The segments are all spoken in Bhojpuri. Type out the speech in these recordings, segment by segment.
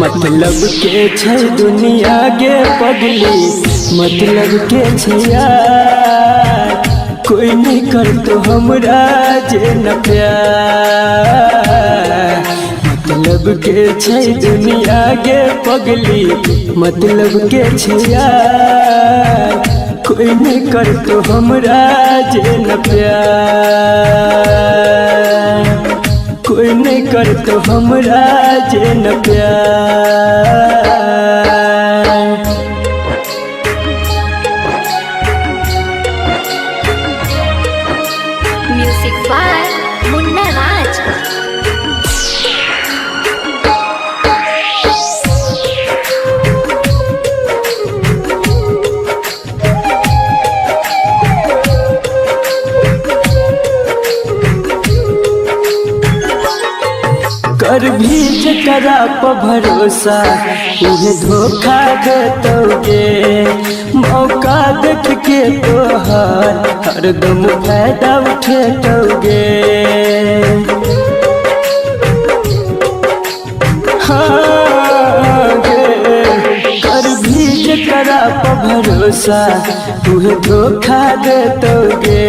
मतलब के छै दुनिया गे पगली, मतलब के छै यार, कोई नहीं कर तो हमरा जे न प्यार। मतलब के छै दुनिया गे पगली, मतलब के छै यार, कोई नहीं कर तो हमरा जे न प्यार, कोई नहीं कर तो हमरा जे न प्यार। म्यूजिक बाय मुन्ना राज। कर भी जकरा पर भरोसा उन्हें धोखा देतोगे, मौका देख के तोहार हरदम फायदा उठेतोगे। हाँ गे, कर भी जकरा पर भरोसा उन्हें धोखा देतोगे,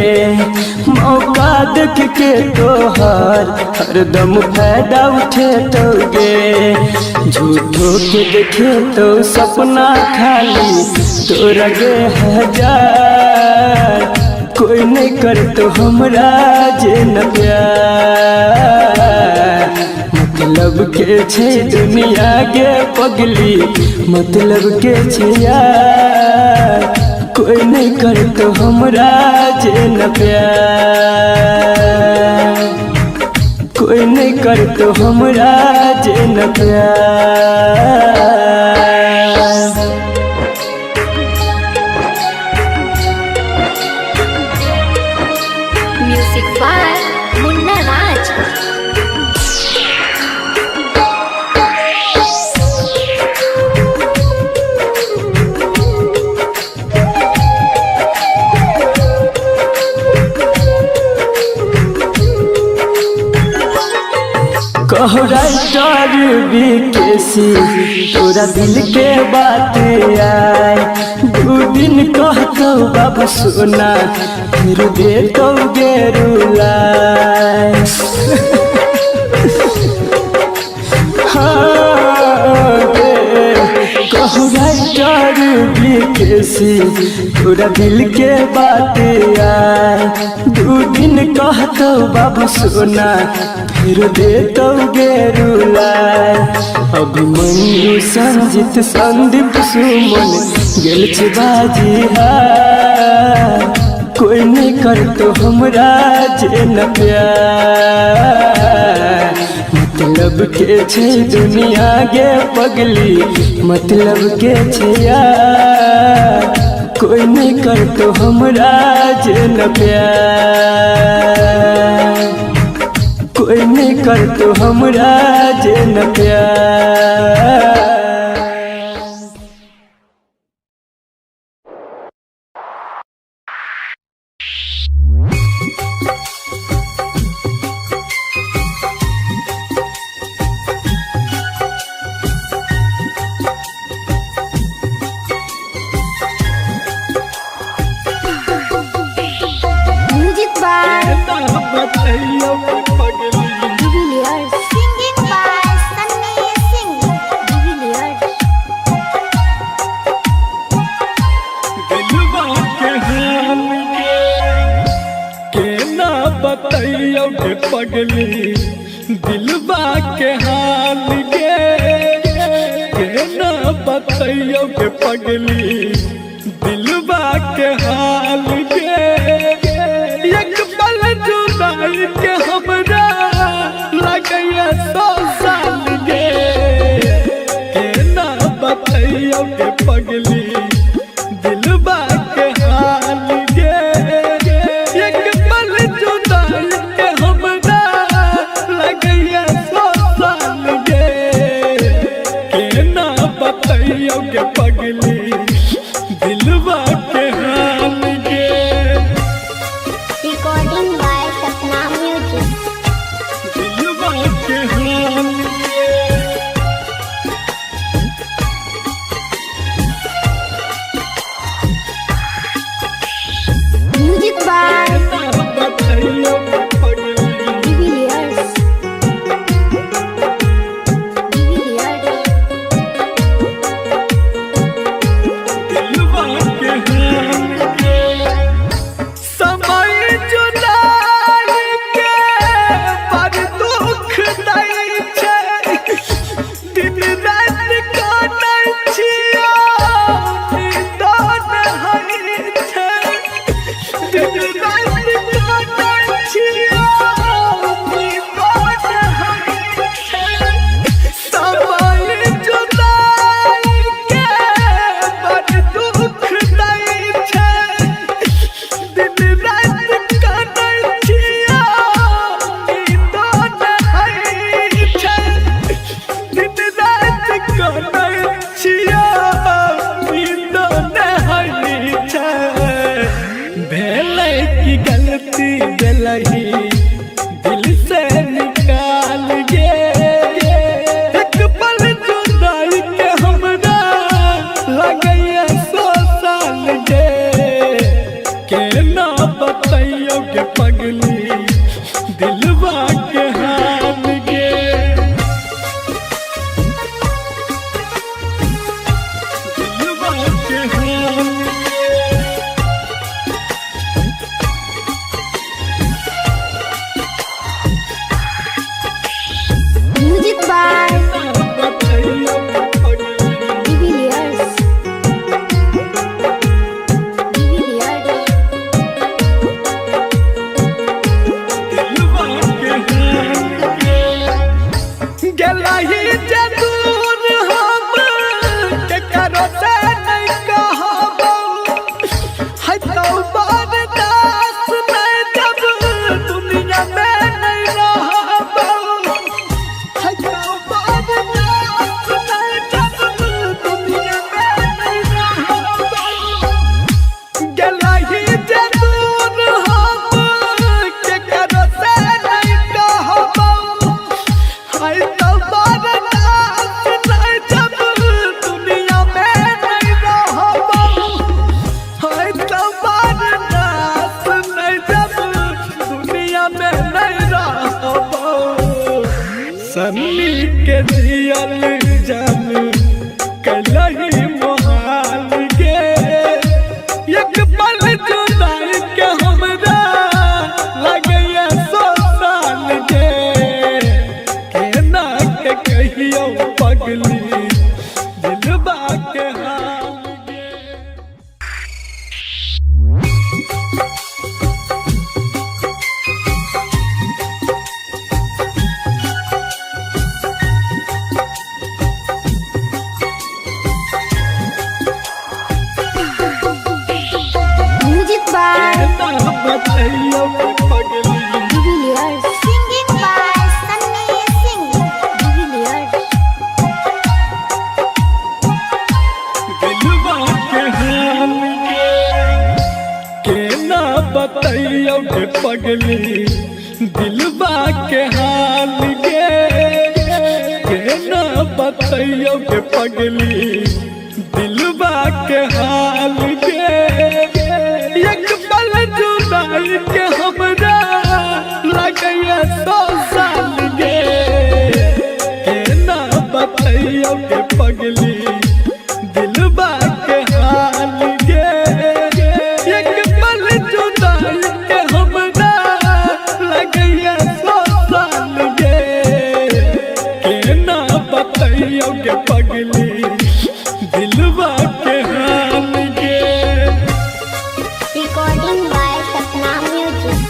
मौका देख के तोहार हरदम फायदा उठेतोगे। झूठो के देखे तो सपना खाली तोरा गे हजार, कोई नहीं कर तो हमरा जे न प्यार। मतलब के छै दुनिया गे पगली, मतलब के छै यार, कोई नहीं कर तो हमरा जे न प्यार, कोई नहीं कर तो हमरा जे न प्यार। म्यूजिक बाय मुन्ना राज। कहो राइटर बीकेसी तोरा दिल के बात आए, दू दिन कहतो बाबू सोना फिर देतो गे रुलाए। हाँ गे, कहो राइटर बीकेसी तोरा दिल के बात आए, दू दिन कहतो बाबू सोना फिर देतो गे रुलाए। अभिमन्यु संजित संदीप सुमन गेल छै बाजी हार, कोई नहीं कर तो हमरा जे न प्यार। मतलब के छै दुनिया गे पगली, मतलब के छै यार, कोई नहीं कर तो हमरा जे न प्यार, कोई नहीं कर तो हमरा जे न प्यार। Music by Devilliers. Singing by Sunny Singh Devilliers. दिलवा के हाल के ना बतैयो के पगली, दिलवा के हाल के ना बतैयो के पगली, दिलवा के हाल के एक पल जुदाई के हमरा लगैया 100 साल गे, के ना बतैयो के पगली, दिलवा के हाल गे एक पल जुदाई के हमरा लगैया 100 साल गे, के ना बतैयो के पगली, दिलवा के हाल गे। Recording by Sapna music. दिलवा के हाल गे। बताइयो पगली डिविलियर्स डिविलियर्स दिलवा के हाल के समय जुदाई के पर दुख दै छै दिन रात काटै छियो नींदो नहि छै दिन रात काटै छियो नींदो नहि छै समय जुदाई के पर दुख दै छै दिन रात काटै छियो नींदो नहि छै दिन रात काटै छियो नींदो नहि छै भेलै की गलती भेलही दिल से निकाल गे एक पल जुदाई के हमरा लगैया 100 साल गे केना बताइयो के पगली दिलवा के हाल गे दिलवा के हाल म्यूजिक बाय बताइयो पगली डिविलियर्स डिविलियर्स दिलवा के हाल गे गेलही जे दूर हम केकरो से नहीं कहबो है तो बर्दाश्त नहीं जब दुनिया में नहीं रहबो है तो बर्दाश्त नहीं जब दुनिया में नहीं रहबो गेलही जे दूर हम केकरो से नहीं कहबो है तो बर्दाश्त नहीं जब दुनिया में नहीं रहबो है तो बर्दाश्त नहीं जब दुनिया में नहीं रहबो सन्नी के जियल जान कलही मोहाल गे एक पल जुदाई के हमरा लगैया 100 साल गे केना के कहियो पगली दिलवा के हाल गे म्यूजिक बाय केना बताइयो पगली Devilliers singing by Sunny Singh Devilliers दिलवा के हाल गे केना बताइयो के पगली दिलवा के हाल गे केना बताइयो के पगली दिलवा के हाल गे एक पल जुदाई के हमरा लगैया 100 साल गे केना बताइयो के पगली दिलवा के हाल गे एक पल जुदाई के हमरा लगैया 100 साल गे केना बताइयो के पगली दिलवा के हाल गे रिकॉर्डिंग बाय सपना म्यूजिक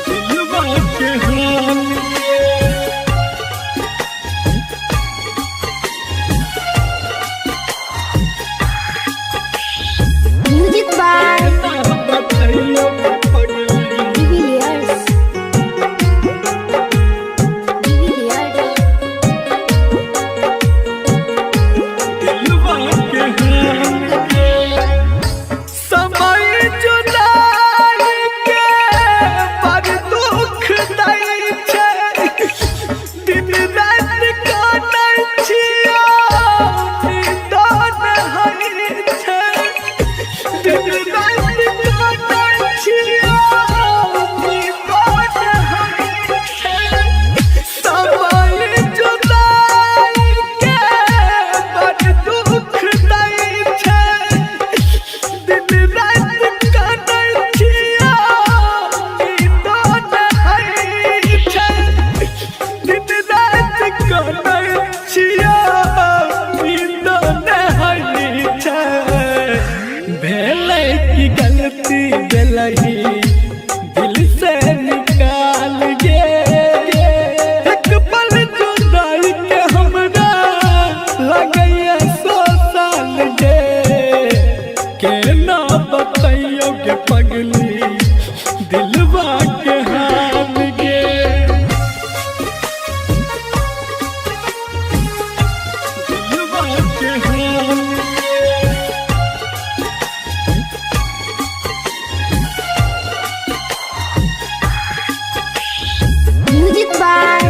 दिलवा के हाल गे म्यूजिक बाय बताइयो पगली डिविलियर्स डिविलियर्स दिलवा के हाल गे समय जुदाई के पर दुख दै छै दिन रात काटै छियो नींदो नहि छै दिन रात काटै छियो भेलै की गलती दिलही दिल से निकाल गे एक पल जुदाई के हमरा लगैया 100 साल गे केना बतैयो के पगली दिलवा के हाल गे दिलवा के हाल Music by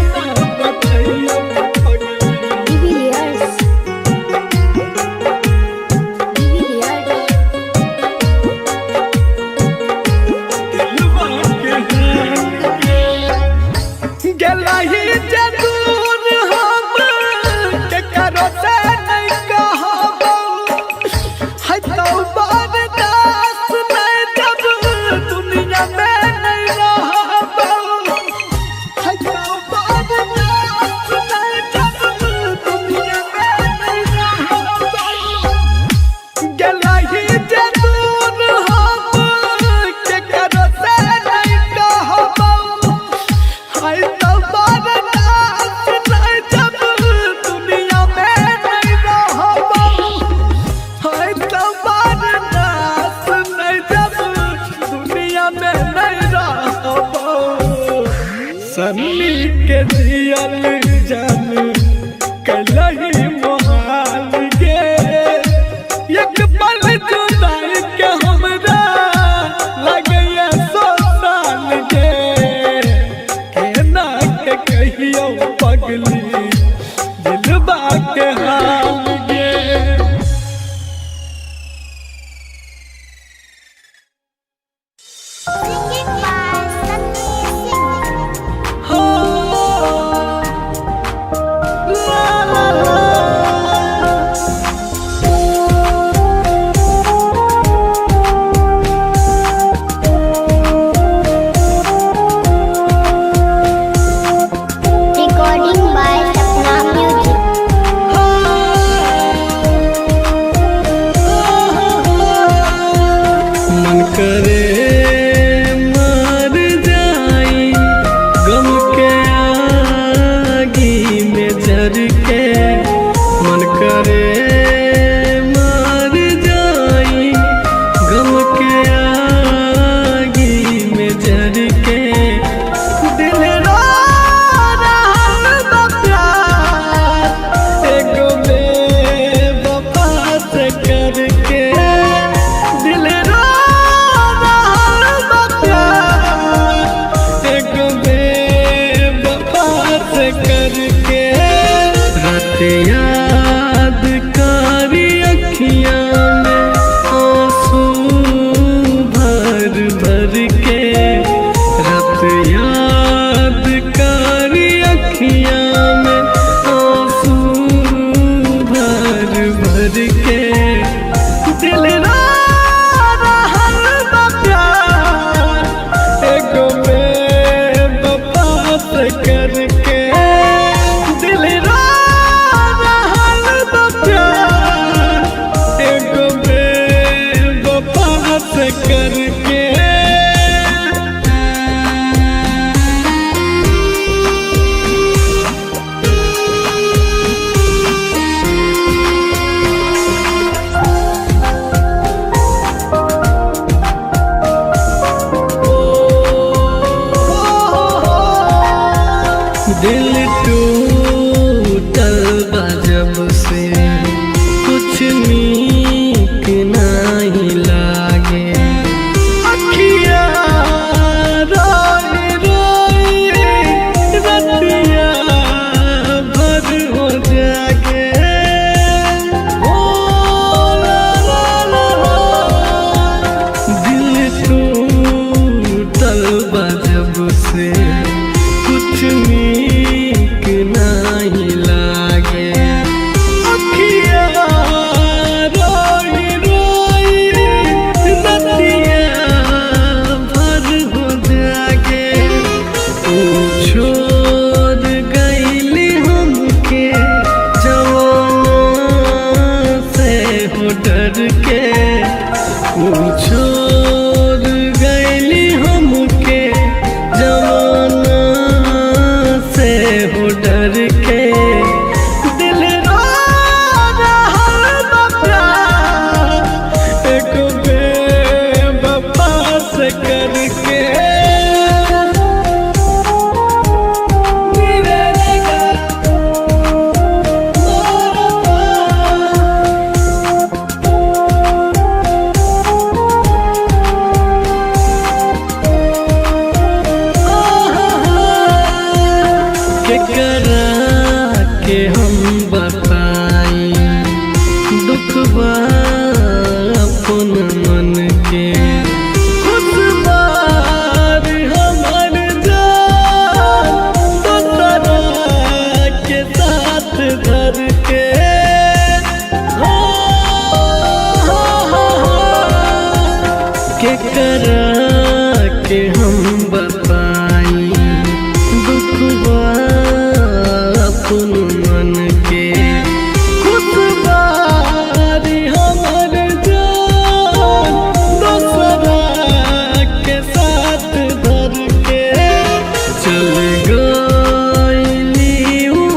बतैयो के पगली Divilliers. Divilliers. गलही जरूर हम के करो से नहीं कहबो है तो बर्दाश्त नहीं जब दुनिया में नहीं रहबो है तो बर्दाश्त नहीं जब दुनिया में नहीं रहबो गलही जरूर हम के करो से नहीं कहबो है तो बर्दाश्त नहीं जब दुनिया में नहीं रहबो है तो बर्दाश्त नहीं जब दुनिया में नहीं रहबो सन्नी के दियल जान कलही मोहाल गे एक पल जुदाई के हमरा लगैया 100 साल गे केना के कहियो पगली दिलवा के हाल गे Singing by Sunny Singh. हो ला ला ला Recording by Sapna Music. मन करे मर जाई गम के आगी में जर के मन करे मर जाई गम के आगी में जर के दिल रो रहल बा प्यार एगो बेवफा से करके दिल रो छोड़ गईली हमके जमाना से हो डर के दिल रो रहल बा प्यार एक बेवफा से करके के हम बताई दुखबा अपन मन के खुद बार हमर जान दोसरा के साथ धर के करा के हम बताई दुखबा अपन मन के खुद बारी हमर जान दोसरा के साथ धर के चल गईली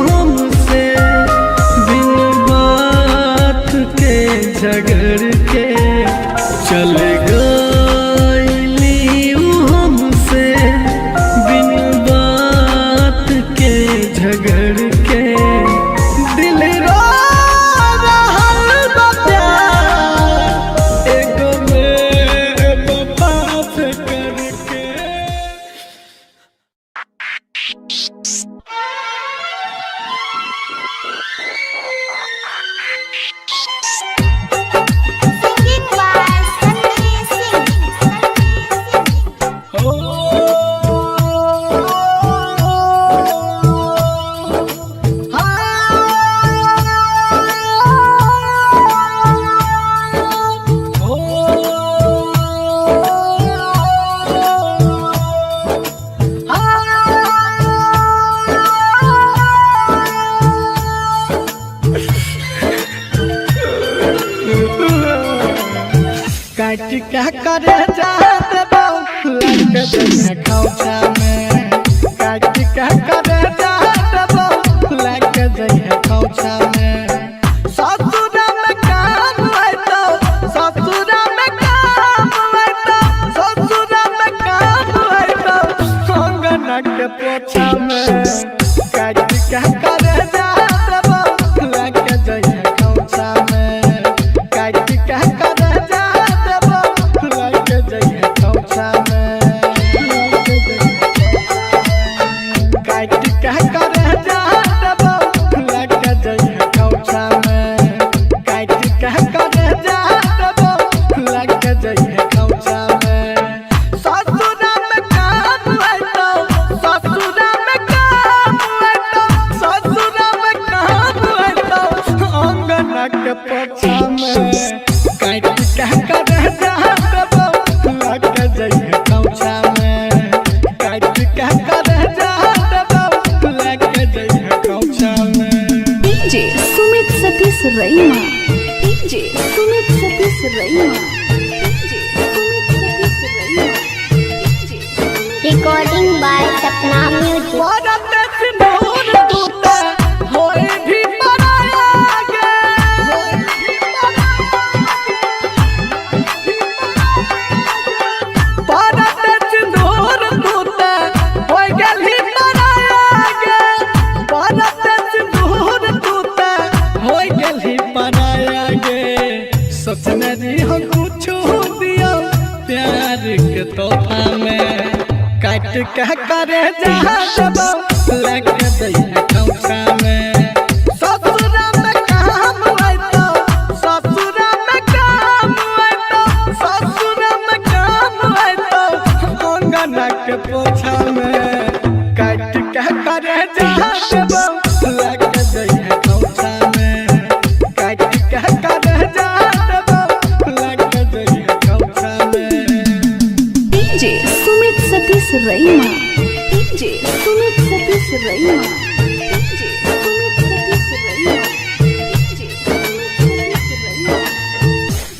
हमसे बिन बात के झगड़ के चल गईली हमसे बिन बात के झगड़ के दिल रो रहल बा प्यार एगो बेवफा से करके Singing by Sanjay Singh. काट क्या करे जाते बाबू लग जइहे खौचा में काट क्या करे जाते बाबू लग जइहे खौचा में ससुरा में काम आइतो ससुरा में काम आइतो ससुरा में काम आइतो कंगना के पोछा में काट क्या करे जाते बाबू लग जइहे खौचा में काट क्या करे Raima DJ Sumit Satish Raima DJ Sumit Satish Raima Recording by Sapna Music. सपने दी हम कुछ दिया प्यार के तोहफा में काट के करे जहाँ लग दैया खौचा में ससुरा में काम आइतो ससुरा में काम आइतो ससुरा में काम आइतो अंगना के पोछा में काट के करे जहाँ लग दैया खौचा में काट के करे DJ Sumit Satish Raima DJ Sumit Satish Raima DJ Sumit Satish Raima DJ Sumit Satish रईमा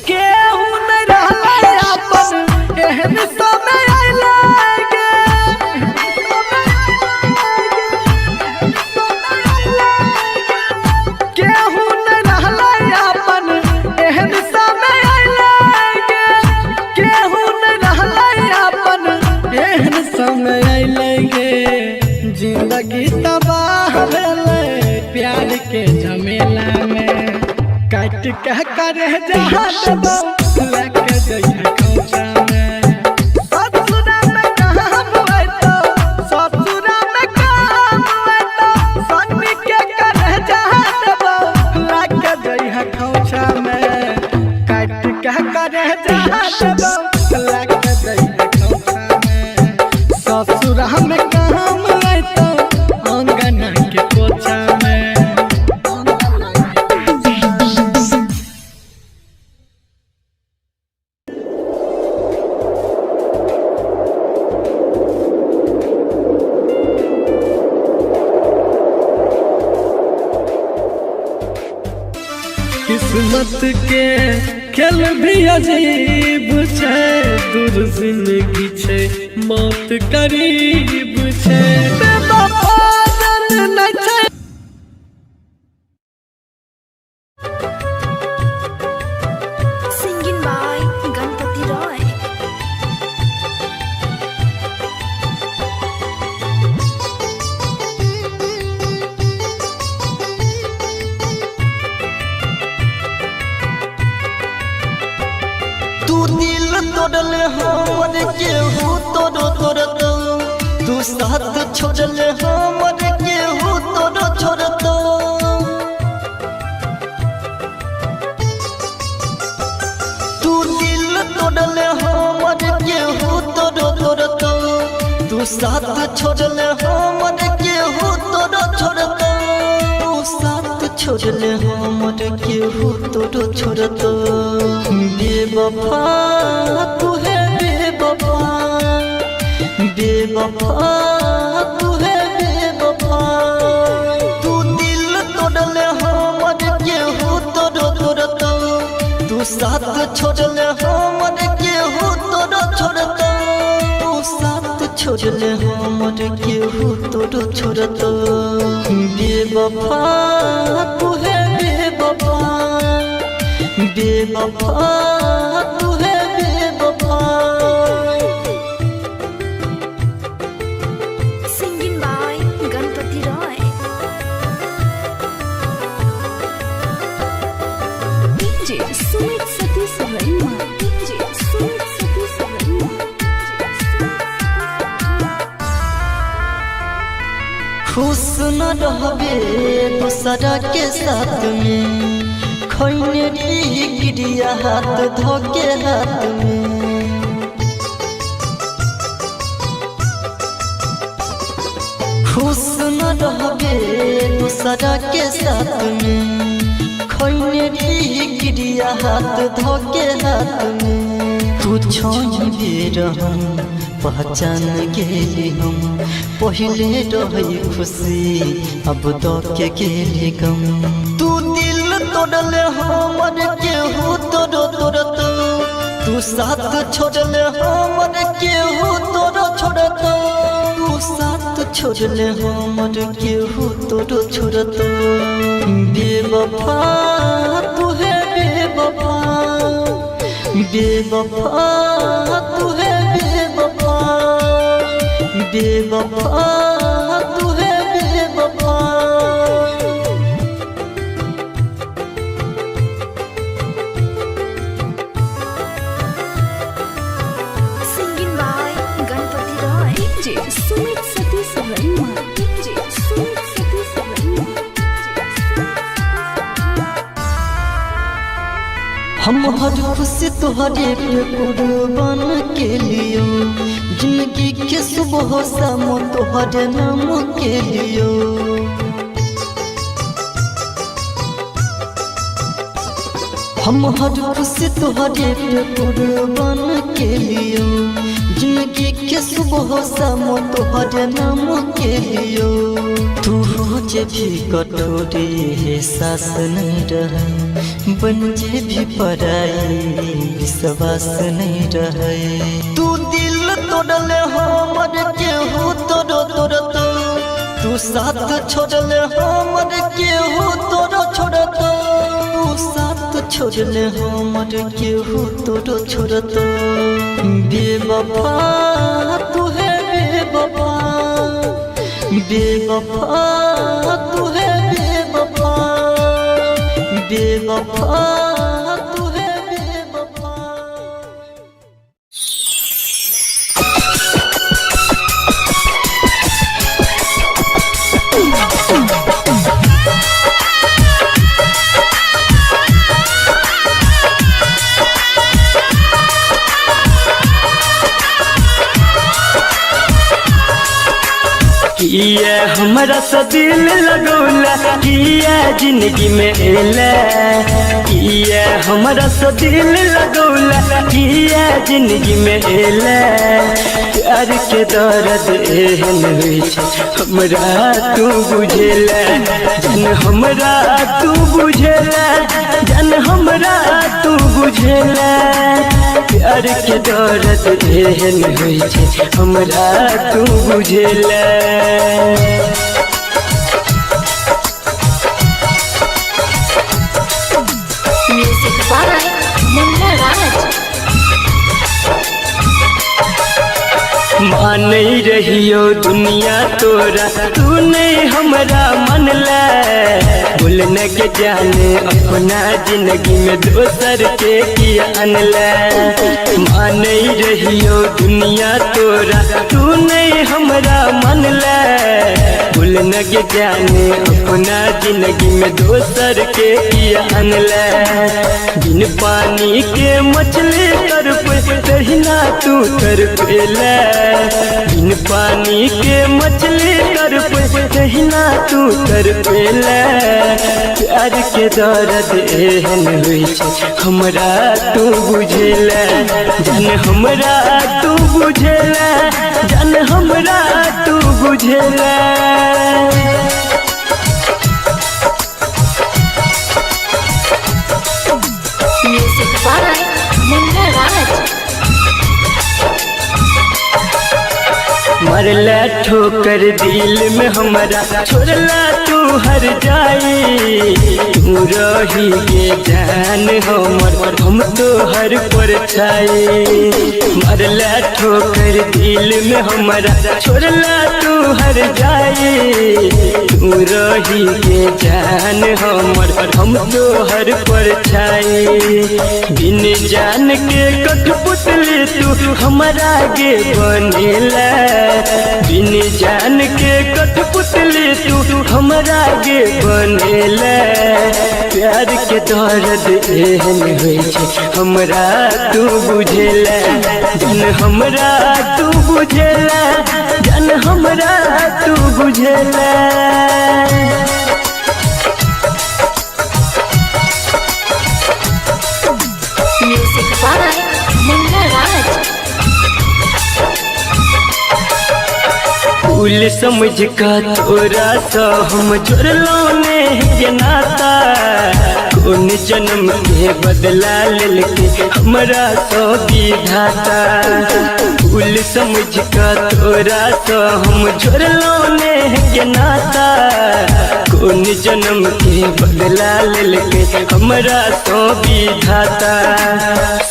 के जिंदगी तबाह भेले प्यार के झमेला में काट के करे जहाँ देबो लेके जइहे खोचा में ससुरा में काम होय तो ससुरा में काम होय तो सन्नी के करे जहाँ देबो लेके जइहे खोचा में काट के करे जहाँ देबो लेके जइहे खोचा में ससुरा में काम होय तो अंगना के पोछा में किस्मत के खेल भी अजीब छे दूर जिंदगी छे मौत करीब छे बेवफाजन न छे Singing by Ganpati Roy. तू दिल तोड़ले हमर केहू तोड़ो तोड़तो तू साथ छोड़ले हमर केहू तोड़ो छोड़तो तू दिल तोड़ले हमर केहू तोड़ो तोड़तो तू साथ छोड़ले हमर केहू तोड़ो छोड़तो तू साथ छोड़ले हमर केहू तोड़ो छोड़तो बेवफा तू है बेवफा बेवफा तू है बेवफा तू दिल तोड़ले हमर केहू तोड़ो तोड़तो तू साथ छोड़ले हमर केहू तोड़ो छोड़तो तू साथ छोड़ले हमर केहू तोड़ो छोड़तो बेवफा तू है बेवफा बेवफा तू है बेवफा Singing by Ganpati Roy. DJ Sumit Satish Raima. DJ Sumit Satish Raima. खुश न रहबे दूसरा के साथ में खैनेरी गिरिया हाथ धोके हाथ में खुश न रहबे दूसरा के साथ में खैनेरी गिरिया हाथ धोके हाथ में तू छोड़ बेर हम पहचान गेली हम पहले रही खुशी अब तो के गेली गम तू दिल तोड़ले हमर केहू तोड़ो तोड़तो तू साथ छोड़ले हमर केहू तोड़ो छोड़तो तू साथ छोड़ले हमर केहू तोड़ो छोड़तो बेवफा तू है बेवफा बेवफा तू है बेवफा बेवफा तू है बेवफा Singing by Ganpati Roy. DJ Sumit Satish Raima. DJ Sumit Satish Raima. हम हर खुशी तुहरे पे कुर्बान के लियो जिंदगी के सुबह शाम तुहरे नाम के लियो हम हर खुशी तुहरे पे कुर्बान के लियो जिंदगी के सुबह शाम तुहरे नाम के लियो तू रोज भी कटोरी है सास नहीं रहे बन जे भी पराई विश्वास नहीं रहे तू दिल तोड़ले हमर केहू तोड़ो तोड़तो तू साथ छोड़ले हमर केहू तोड़ो छोड़तो तू साथ छोड़ले हमर केहू तोड़ो छोड़तो बेवफा तू है बेवफा बेवफा तू है बेवफा, बेवफा तू है बेवफा। किया हमारा सा दिल लगौला, किया जिंदगी में एला, किया हमारा सा दिल लगौला, किया जिंदगी में एला। प्यार के दर्द एहन होइ छै हमरा तू बुझेला, जन हमरा तू बुझेला, जन हमरा तू बुझेला। प्यार के दर्द एहन होइ छै हमरा तू बुझेला। Music by Munna Raj. मान रहियो दुनिया तोरा, तू नहीं हमरा मनला। बोलने के जाने अपना जिंदगी में दोसर के किया अनला। मान रहियो दुनिया तोरा, तू नहीं हमरा मनला। बोलने के जाने अपना जिंदगी में दोसर के किया अनला। बिन पानी के मछली तरफ तहिना तू तरपेला, बिन पानी के मछली तरफ तहिना तू तरपेला। प्यार के दर्द एहन होइ छै हमरा तू बुझेला, जन हमरा तू बुझेला, जन हमरा तू बुझेला। Music by Munna Raj. मरला ठोकर दिल में हमारा, छोड़ला तू हर जाई। तू रही के जान हमर, हम तो हर पर छाई। मरला ठोकर दिल में हमारा, छोड़ला तू हर जाई। तू रही के जान हमर, हम तो हर पर छाई। बिन जान के कठपुतली तू हमारा गे बनेला, बिन जान के कठपुतली तू हमरा गे बनेला। प्यार के दर्द एहन होइ छै हमरा तू बुझेला, जन हमरा तू बुझेला, जन हमरा तू बुझेला। Music by Munna Raj. फूल समझ का तोरा सा हम जोड़लो ने के नाता। कौन जन्म के बदला लेके हमरा सो विधाता। फूल समझ का तोरा सा हम जोड़लो ने के नाता। कौन जन्म के बदला लेके हमरा सो विधाता।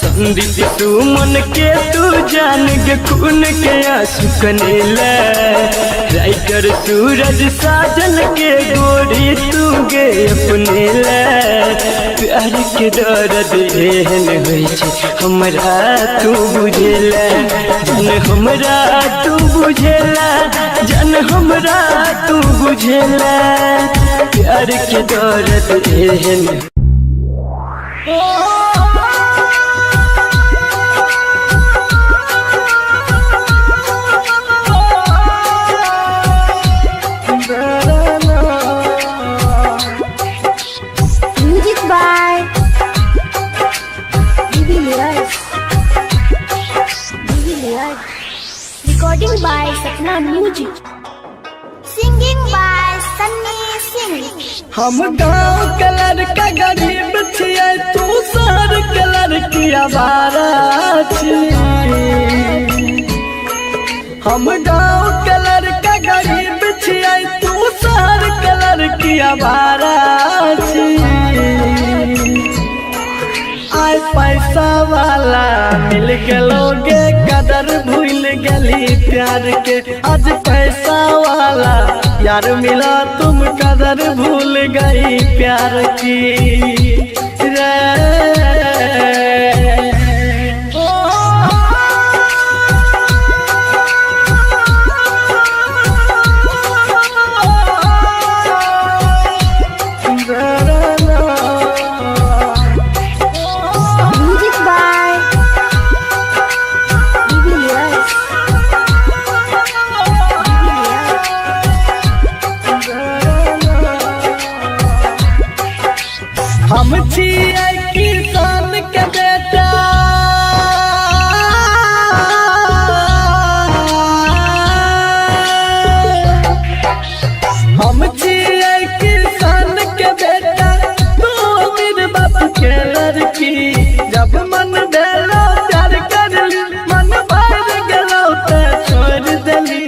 संदीप तू मन के तू जान के खून के आंसू कनेला। राइटर सूरज साजन के गोरी तू गे अपने ला। प्यार के दर्द एहन होइ छै हमरा तू बुझेला, जन हमरा तू बुझेला, जन हमरा तू बुझेला। प्यार के दर्द एहन Music by Bibi Miraj. Bibi Miraj. Recording by Sapna Music. Singing by Sunny Singh. हम गाँव के लड़का गरीब छियै, तू शहर के लड़की आवारा छियै। हम गाँव के लड़का गरीब छियै, तू शहर के लड़की आवारा छियै। आय पैसा वाला मिल गेलो गे, कदर भूल गेल गली प्यार के। आज पैसा वाला यार मिला तुम कदर भूल गई प्यार की रे। Music by Julius. हम छियै किसान के बेटा, हम छियै किसान के बेटा, तू अमीर बाप के लड़की। जब मन भेलो प्यार करली, मन भर गेलो ते छोड़ देली।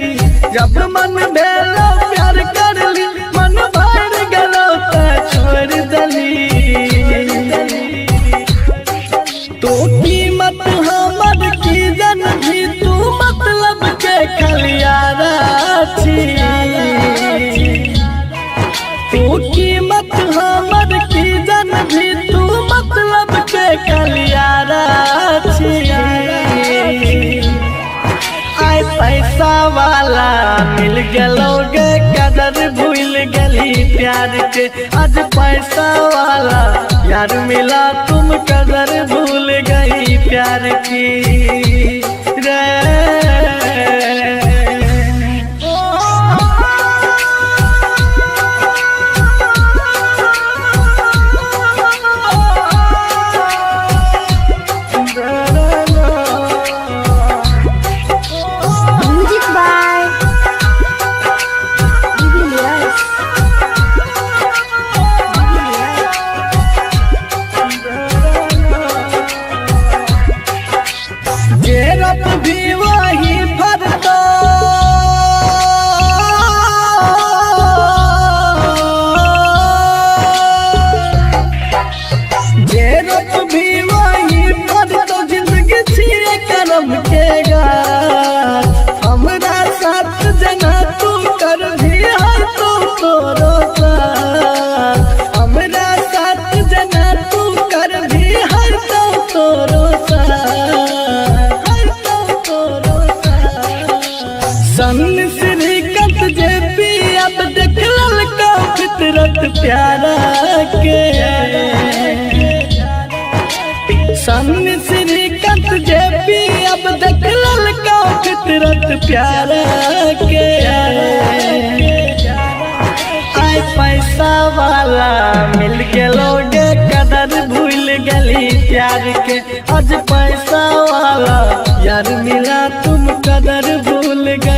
जब मन भेलो प्यार करली, मन भर गेलो ते छोड़ देली। तू कीमत हमर की जन भी, तू मतलब के खलियारा छी। तू कीमत हमर की जन भी, तू मतलब के खलियारा छी। आय पैसा वाला मिल गेलो गे, कदर भूल गली प्यार के। आज पैसा वाला यार मिला, तुम कदर भूल गई प्यार की रे। Music by Julius. जेरप भी वही भरतो, जेरप भी वही भरतो। जिंदगी छिए करम के गाछ, हमरा साथ जना तू कर भी हर तो तोरो साथ। हमरा साथ जना तू कर भी हर तो तोरो साथ, हर तो तोरो साथ। सन श्रीकंठ जे पी अब देख ललका फितरत प्यारा के। सन श्रीकंठ जे पी अब देख ललका फितरत प्यारा के। आय पैसा वाला मिल गेलो गे, कदर भूल गली प्यार के। आज पैसा वाला यार मिला, तुम कदर भूल गई